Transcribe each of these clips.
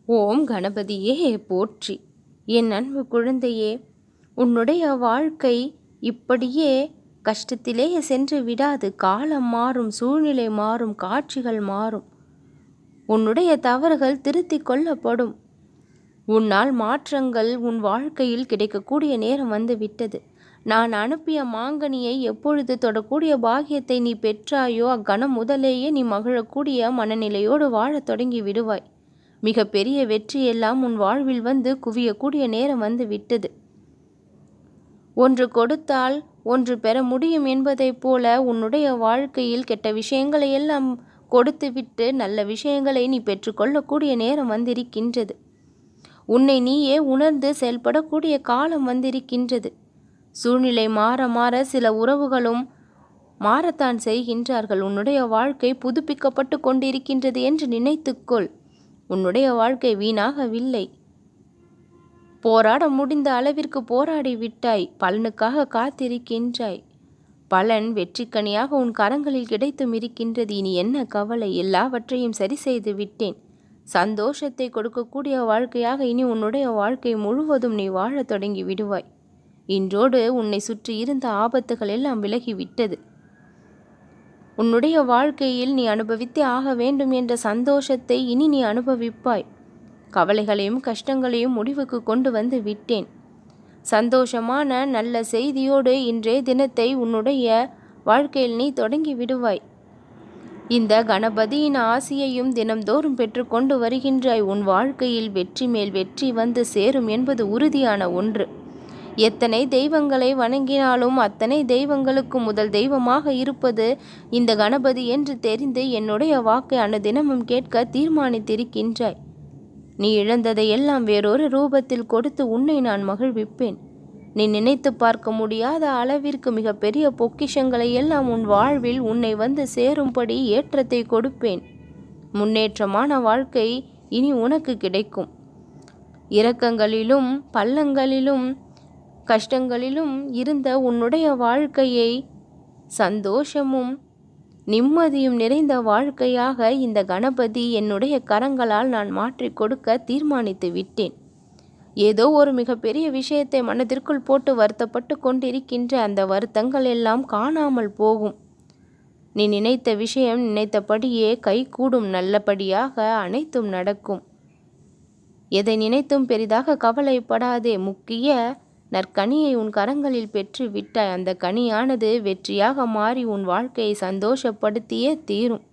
ஓம் கணபதியே போற்றி. என் அன்பு குழந்தையே, உன்னுடைய வாழ்க்கை இப்படியே கஷ்டத்திலே சென்று விடாது. காலம் மாறும், சூழ்நிலை மாறும், காட்சிகள் மாறும். உன்னுடைய தவறுகள் திருத்திக் கொள்ளப்படும். உன்னால் மாற்றங்கள் உன் வாழ்க்கையில் கிடைக்கக்கூடிய நேரம் வந்து விட்டது. நான் அனுப்பிய மாங்கனியை எப்பொழுது தொடக்கூடிய பாக்கியத்தை நீ பெற்றாயோ அக்கணம் முதலேயே நீ மகிழக்கூடிய மனநிலையோடு வாழத் தொடங்கி விடுவாய். மிக பெரிய வெற்றியெல்லாம் உன் வாழ்வில் வந்து குவியக்கூடிய நேரம் வந்து விட்டது. ஒன்று கொடுத்தால் ஒன்று பெற முடியும் என்பதைப் போல உன்னுடைய வாழ்க்கையில் கெட்ட விஷயங்களை எல்லாம் கொடுத்துவிட்டு நல்ல விஷயங்களை நீ பெற்றுக்கொள்ளக்கூடிய நேரம் வந்திருக்கின்றது. உன்னை நீயே உணர்ந்து செயல்படக்கூடிய காலம் வந்திருக்கின்றது. சூழ்நிலை மாற மாற சில உறவுகளும் மாறத்தான் செய்கின்றார்கள். உன்னுடைய வாழ்க்கை புதுப்பிக்கப்பட்டு கொண்டிருக்கின்றது என்று நினைத்துக்கொள். உன்னுடைய வாழ்க்கை வீணாகவில்லை. போராட முடிந்த அளவிற்கு போராடி விட்டாய். பலனுக்காக காத்திருக்கின்றாய். பலன் வெற்றிக்கனியாக உன் கரங்களில் கிடைத்தும் இருக்கின்றது. இனி என்ன கவலை? எல்லாவற்றையும் சரி செய்து விட்டேன். சந்தோஷத்தை கொடுக்கக்கூடிய வாழ்க்கையாக இனி உன்னுடைய வாழ்க்கை முழுவதும் நீ வாழத் தொடங்கி விடுவாய். இன்றோடு உன்னை சுற்றி இருந்த ஆபத்துகள் எல்லாம் விலகிவிட்டது. உன்னுடைய வாழ்க்கையில் நீ அனுபவித்தே ஆக வேண்டும் என்ற சந்தோஷத்தை இனி நீ அனுபவிப்பாய். கவலைகளையும் கஷ்டங்களையும் முடிவுக்கு கொண்டு வந்து விட்டேன். சந்தோஷமான நல்ல செய்தியோடு இன்றைய தினத்தை உன்னுடைய வாழ்க்கையில் நீ தொடங்கி விடுவாய். இந்த கணபதியின் ஆசியையும் தினம்தோறும் பெற்றுக்கொண்டு வருகின்றாய். உன் வாழ்க்கையில் வெற்றி மேல் வெற்றி வந்து சேரும் என்பது உறுதியான ஒன்று. எத்தனை தெய்வங்களை வணங்கினாலும் அத்தனை தெய்வங்களுக்கு முதல் தெய்வமாக இருப்பது இந்த கணபதி என்று தெரிந்து என்னுடைய வாக்கை அனுதினமும் கேட்க தீர்மானித்திருக்கின்றாய். நீ இழந்ததை எல்லாம் வேறொரு ரூபத்தில் கொடுத்து உன்னை நான் மகிழ்விப்பேன். நீ நினைத்து பார்க்க முடியாத அளவிற்கு மிகப்பெரிய பொக்கிஷங்களை எல்லாம் உன் வாழ்வில் உன்னை வந்து சேரும்படி ஏற்றத்தை கொடுப்பேன். முன்னேற்றமான வாழ்க்கை இனி உனக்கு கிடைக்கும். இரக்கங்களிலும் பள்ளங்களிலும் கஷ்டங்களிலும் இருந்த உன்னுடைய வாழ்க்கையை சந்தோஷமும் நிம்மதியும் நிறைந்த வாழ்க்கையாக இந்த கணபதி என்னுடைய கரங்களால் நான் மாற்றி கொடுக்க தீர்மானித்து விட்டேன். ஏதோ ஒரு மிகப்பெரிய விஷயத்தை மனதிற்குள் போட்டு வருத்தப்பட்டு கொண்டிருக்கின்ற அந்த வருத்தங்கள் எல்லாம் காணாமல் போகும். நீ நினைத்த விஷயம் நினைத்தபடியே கைகூடும். நல்லபடியாக அனைத்தும் நடக்கும். எதை நினைத்தும் பெரிதாக கவலைப்படாதே. முக்கிய நற்கனியை உன் கரங்களில் பெற்று விட்டாய். அந்த கனியானது வெற்றியாக மாறி உன் வாழ்க்கையை சந்தோஷப்படுத்தியே தீரும்.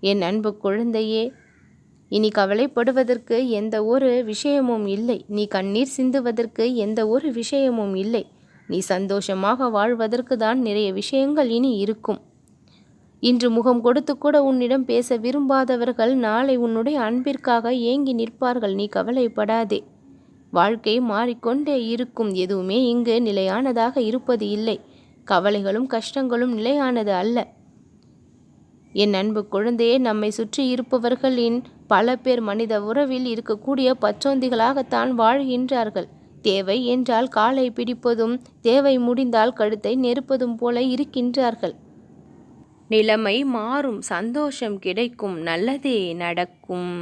என் அன்பு குழந்தையே, இனி கவலைப்படுவதற்கு எந்த ஒரு விஷயமும் இல்லை. நீ கண்ணீர் சிந்துவதற்கு எந்த ஒரு விஷயமும் இல்லை. நீ சந்தோஷமாக வாழ்வதற்கு தான் நிறைய விஷயங்கள் இனி இருக்கும். இன்று முகம் கொடுத்து கூட உன்னிடம் பேச விரும்பாதவர்கள் நாளை உன்னுடைய அன்பிற்காக ஏங்கி நிற்பார்கள். நீ கவலைப்படாதே. வாழ்க்கை மாறிக்கொண்டே இருக்கும். எதுவுமே இங்கு நிலையானதாக இருப்பது இல்லை. கவலைகளும் கஷ்டங்களும் நிலையானது அல்ல. என் அன்பு குழந்தையே, நம்மை சுற்றி இருப்பவர்களின் பல பேர் மனித உறவில் இருக்கக்கூடிய பச்சோந்திகளாகத்தான் வாழ்கின்றார்கள். தேவை என்றால் காலை பிடிப்பதும் தேவை முடிந்தால் கழுத்தை நெருப்பதும் போல இருக்கின்றார்கள். நிலைமை மாறும். சந்தோஷம் கிடைக்கும். நல்லதே நடக்கும்.